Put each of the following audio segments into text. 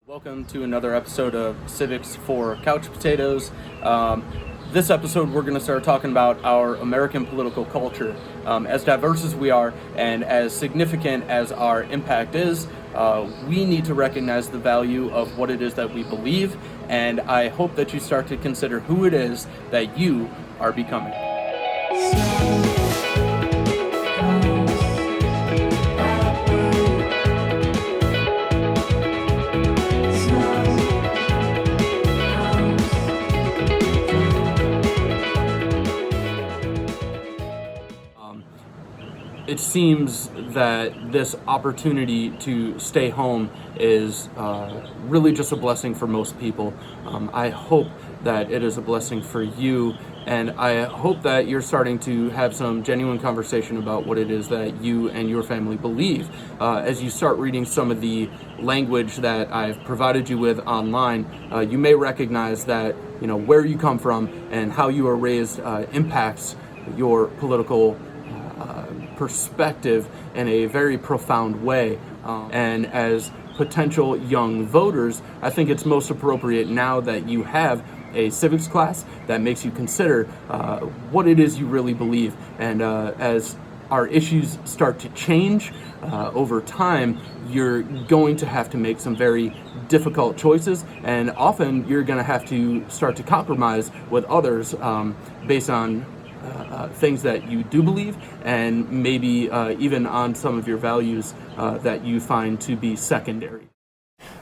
Welcome to another episode of Civics for Couch Potatoes. This episode, we're going to start talking about our American political culture. As diverse as we are and as significant as our impact is, we need to recognize the value of what it is that we believe, and I hope that you start to consider who it is that you are becoming. It seems that this opportunity to stay home is really just a blessing for most people. I hope that it is a blessing for you, and I hope that you're starting to have some genuine conversation about what it is that you and your family believe. As you start reading some of the language that I've provided you with online, you may recognize that where you come from and how you are raised impacts your political perspective in a very profound way. And as potential young voters, I think it's most appropriate now that you have a civics class that makes you consider what it is you really believe. And as our issues start to change over time, you're going to have to make some very difficult choices, and often you're going to have to start to compromise with others based on things that you do believe, and maybe even on some of your values that you find to be secondary.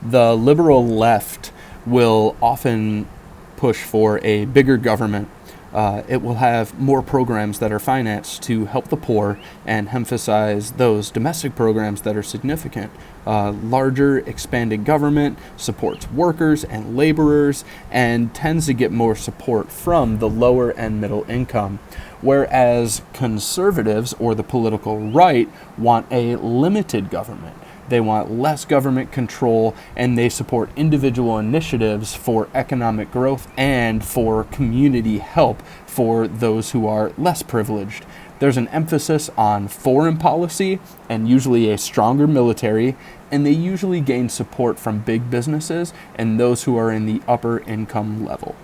The liberal left will often push for a bigger government. It will have more programs that are financed to help the poor and emphasize those domestic programs that are significant. Larger, expanded government supports workers and laborers and tends to get more support from the lower and middle income. Whereas conservatives, or the political right, want a limited government. They want less government control, and they support individual initiatives for economic growth and for community help for those who are less privileged. There's an emphasis on foreign policy and usually a stronger military, and they usually gain support from big businesses and those who are in the upper income level.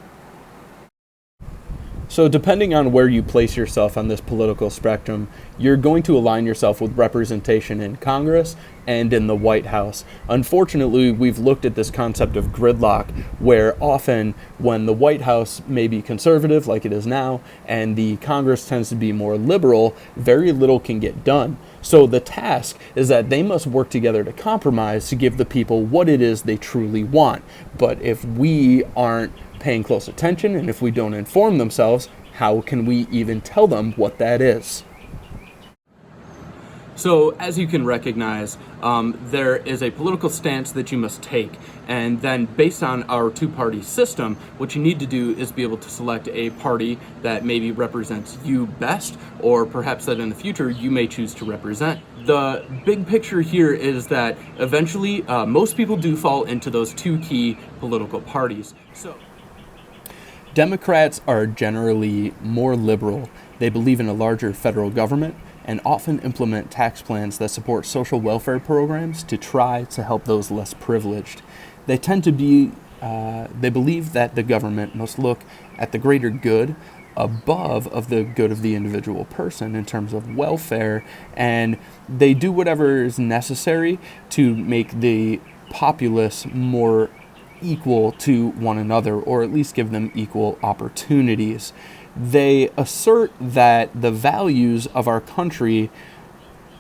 So depending on where you place yourself on this political spectrum, you're going to align yourself with representation in Congress and in the White House. Unfortunately, we've looked at this concept of gridlock, where often when the White House may be conservative, like it is now, and the Congress tends to be more liberal, very little can get done. So the task is that they must work together to compromise to give the people what it is they truly want. But if we aren't paying close attention, and if we don't inform themselves, how can we even tell them what that is? So, as you can recognize, there is a political stance that you must take, and then based on our two-party system, what you need to do is be able to select a party that maybe represents you best, or perhaps that in the future you may choose to represent. The big picture here is that eventually most people do fall into those two key political parties. So, Democrats are generally more liberal. They believe in a larger federal government and often implement tax plans that support social welfare programs to try to help those less privileged. They tend to be, they believe that the government must look at the greater good above of the good of the individual person in terms of welfare, and they do whatever is necessary to make the populace more equal to one another, or at least give them equal opportunities. They assert that the values of our country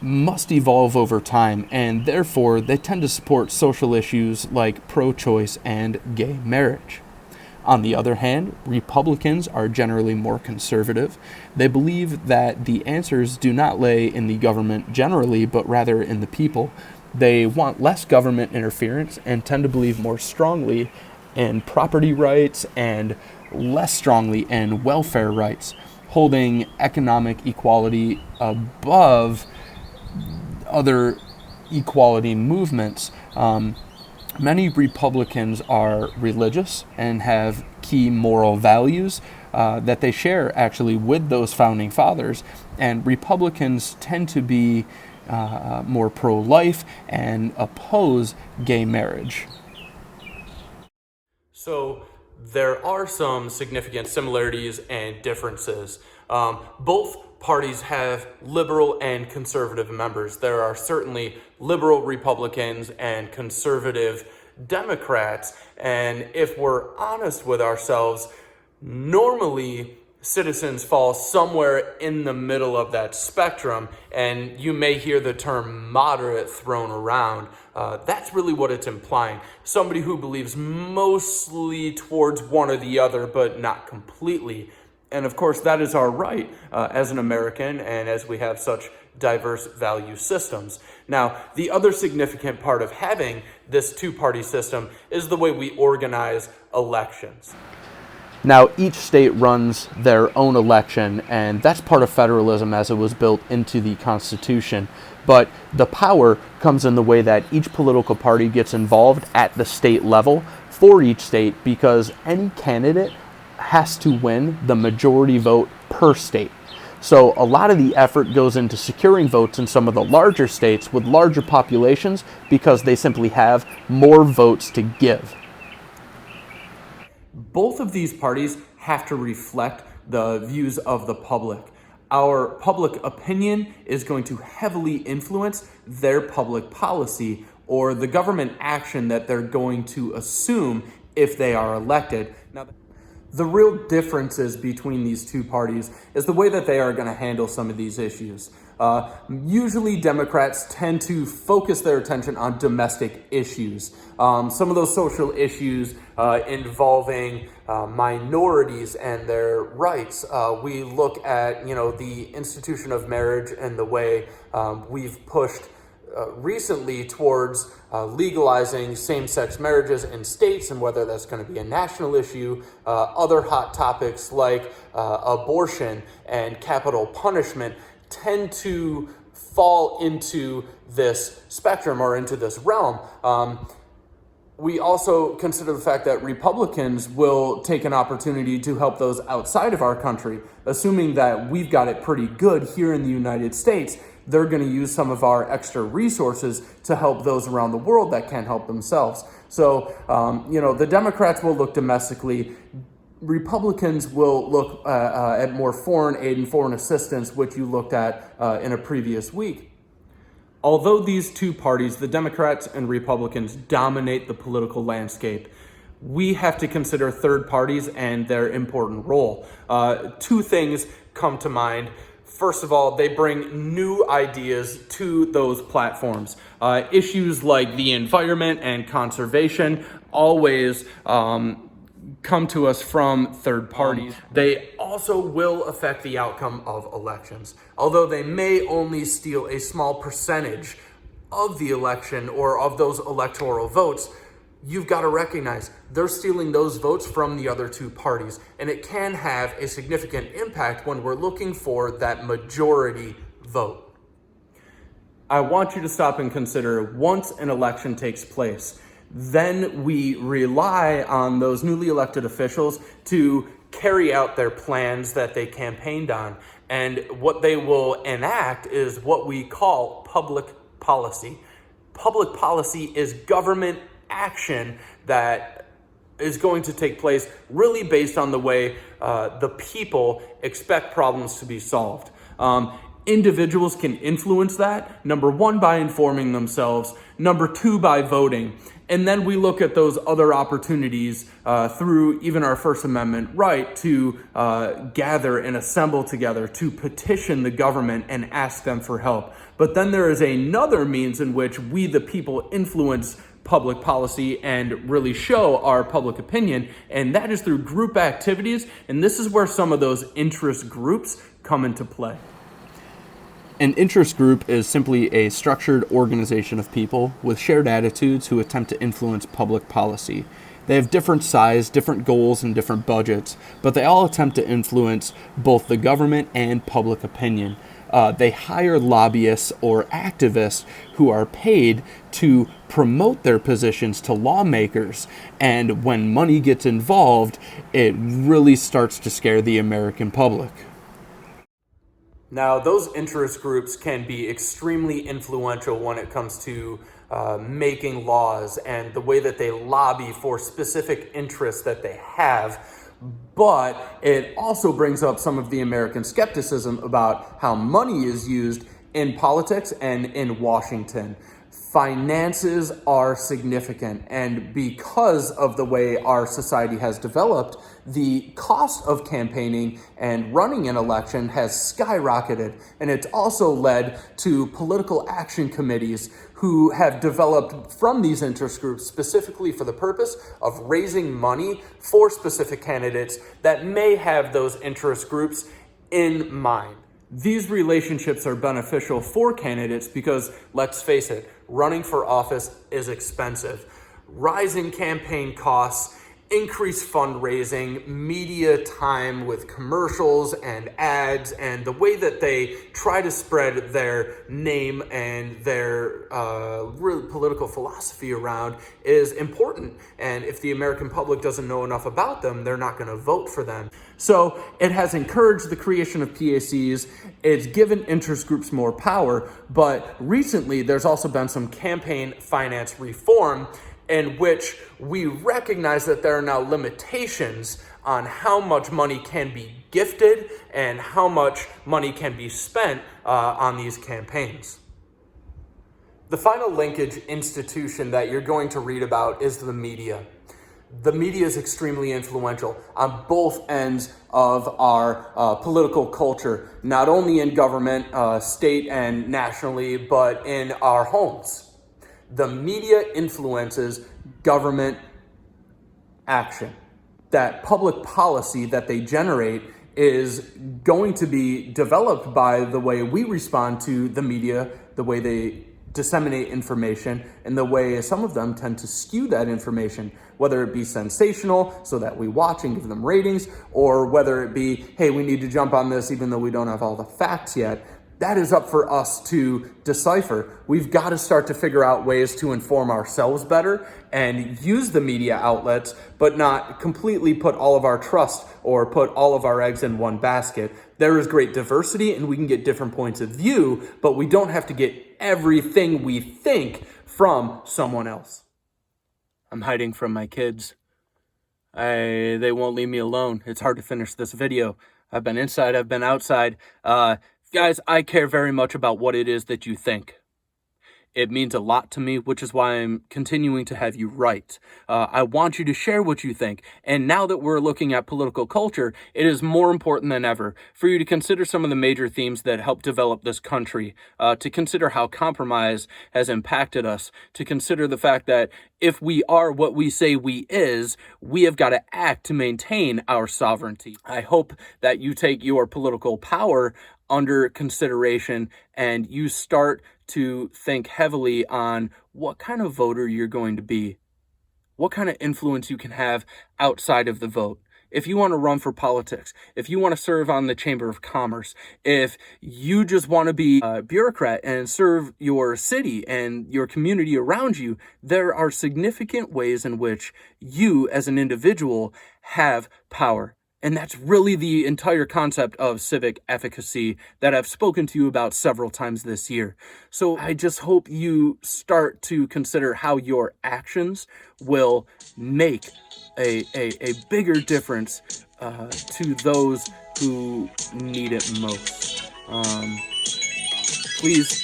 must evolve over time, and therefore they tend to support social issues like pro-choice and gay marriage. On the other hand, Republicans are generally more conservative. They believe that the answers do not lay in the government generally, but rather in the people. They want less government interference and tend to believe more strongly in property rights and less strongly in welfare rights, holding economic equality above other equality movements. Many Republicans are religious and have key moral values that they share actually with those founding fathers, and Republicans tend to be more pro-life and oppose gay marriage. So there are some significant similarities and differences. Both parties have liberal and conservative members. There are certainly liberal Republicans and conservative Democrats. And if we're honest with ourselves, normally citizens fall somewhere in the middle of that spectrum, and you may hear the term moderate thrown around. That's really what it's implying. Somebody who believes mostly towards one or the other, but not completely. And of course, that is our right as an American and as we have such diverse value systems. Now, the other significant part of having this two-party system is the way we organize elections. Now, each state runs their own election, and that's part of federalism as it was built into the Constitution. But the power comes in the way that each political party gets involved at the state level for each state, because any candidate has to win the majority vote per state. So a lot of the effort goes into securing votes in some of the larger states with larger populations because they simply have more votes to give. Both of these parties have to reflect the views of the public. Our public opinion is going to heavily influence their public policy or the government action that they're going to assume if they are elected. Now, the real differences between these two parties is the way that they are going to handle some of these issues. Usually Democrats tend to focus their attention on domestic issues. Some of those social issues involving minorities and their rights. We look at, the institution of marriage and the way we've pushed recently towards legalizing same-sex marriages in states and whether that's going to be a national issue. Other hot topics like abortion and capital punishment tend to fall into this spectrum or into this realm. We also consider the fact that Republicans will take an opportunity to help those outside of our country, assuming that we've got it pretty good here in the United States. They're going to use some of our extra resources to help those around the world that can't help themselves. So, the Democrats will look domestically. Republicans will look at more foreign aid and foreign assistance, which you looked at in a previous week. Although these two parties, the Democrats and Republicans, dominate the political landscape, we have to consider third parties and their important role. Two things come to mind. First of all, they bring new ideas to those platforms. Issues like the environment and conservation always come to us from third parties. They also will affect the outcome of elections. Although they may only steal a small percentage of the election or of those electoral votes, you've got to recognize they're stealing those votes from the other two parties. And it can have a significant impact when we're looking for that majority vote. I want you to stop and consider, once an election takes place, then we rely on those newly elected officials to carry out their plans that they campaigned on. And what they will enact is what we call public policy. Public policy is government action that is going to take place really based on the way the people expect problems to be solved. Individuals can influence that, number one, by informing themselves, number two, by voting. And then we look at those other opportunities through even our First Amendment right to gather and assemble together, to petition the government and ask them for help. But then there is another means in which we, the people, influence public policy and really show our public opinion, and that is through group activities. And this is where some of those interest groups come into play. An interest group is simply a structured organization of people with shared attitudes who attempt to influence public policy. They have different size, different goals, and different budgets, but they all attempt to influence both the government and public opinion. They hire lobbyists or activists who are paid to promote their positions to lawmakers, and when money gets involved, it really starts to scare the American public. Now, those interest groups can be extremely influential when it comes to making laws and the way that they lobby for specific interests that they have. But it also brings up some of the American skepticism about how money is used in politics and in Washington. Finances are significant, and because of the way our society has developed, the cost of campaigning and running an election has skyrocketed, and it's also led to political action committees who have developed from these interest groups specifically for the purpose of raising money for specific candidates that may have those interest groups in mind. These relationships are beneficial for candidates because, let's face it, running for office is expensive. Rising campaign costs, increased fundraising, media time with commercials and ads, and the way that they try to spread their name and their real political philosophy around is important. And if the American public doesn't know enough about them, they're not going to vote for them. So it has encouraged the creation of PACs. It's given interest groups more power. But recently, there's also been some campaign finance reform in which we recognize that there are now limitations on how much money can be gifted and how much money can be spent on these campaigns. The final linkage institution that you're going to read about is the media. The media is extremely influential on both ends of our political culture, not only in government, state and nationally, but in our homes. The media influences government action. That public policy that they generate is going to be developed by the way we respond to the media, the way they disseminate information, and the way some of them tend to skew that information, whether it be sensational so that we watch and give them ratings, or whether it be, hey, we need to jump on this even though we don't have all the facts yet. That is up for us to decipher. We've got to start to figure out ways to inform ourselves better and use the media outlets, but not completely put all of our trust or put all of our eggs in one basket. There is great diversity and we can get different points of view, but we don't have to get everything we think from someone else. I'm hiding from my kids. They won't leave me alone. It's hard to finish this video. I've been inside, I've been outside. Guys, I care very much about what it is that you think. It means a lot to me, which is why I'm continuing to have you write. I want you to share what you think. And now that we're looking at political culture, it is more important than ever for you to consider some of the major themes that help develop this country, to consider how compromise has impacted us, to consider the fact that if we are what we say we is, we have got to act to maintain our sovereignty. I hope that you take your political power under consideration and you start to think heavily on what kind of voter you're going to be, what kind of influence you can have outside of the vote. If you want to run for politics, if you want to serve on the Chamber of Commerce, if you just want to be a bureaucrat and serve your city and your community around you, there are significant ways in which you as an individual have power. And that's really the entire concept of civic efficacy that I've spoken to you about several times this year. So I just hope you start to consider how your actions will make a bigger difference to those who need it most. Please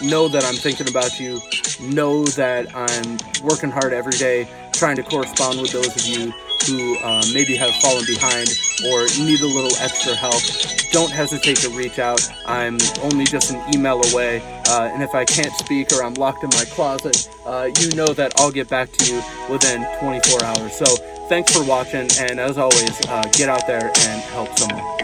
know that I'm thinking about you. Know that I'm working hard every day trying to correspond with those of you who maybe have fallen behind or need a little extra help. Don't hesitate to reach out. I'm only just an email away, and if I can't speak or I'm locked in my closet, you know that I'll get back to you within 24 hours. So thanks for watching, and as always, get out there and help someone.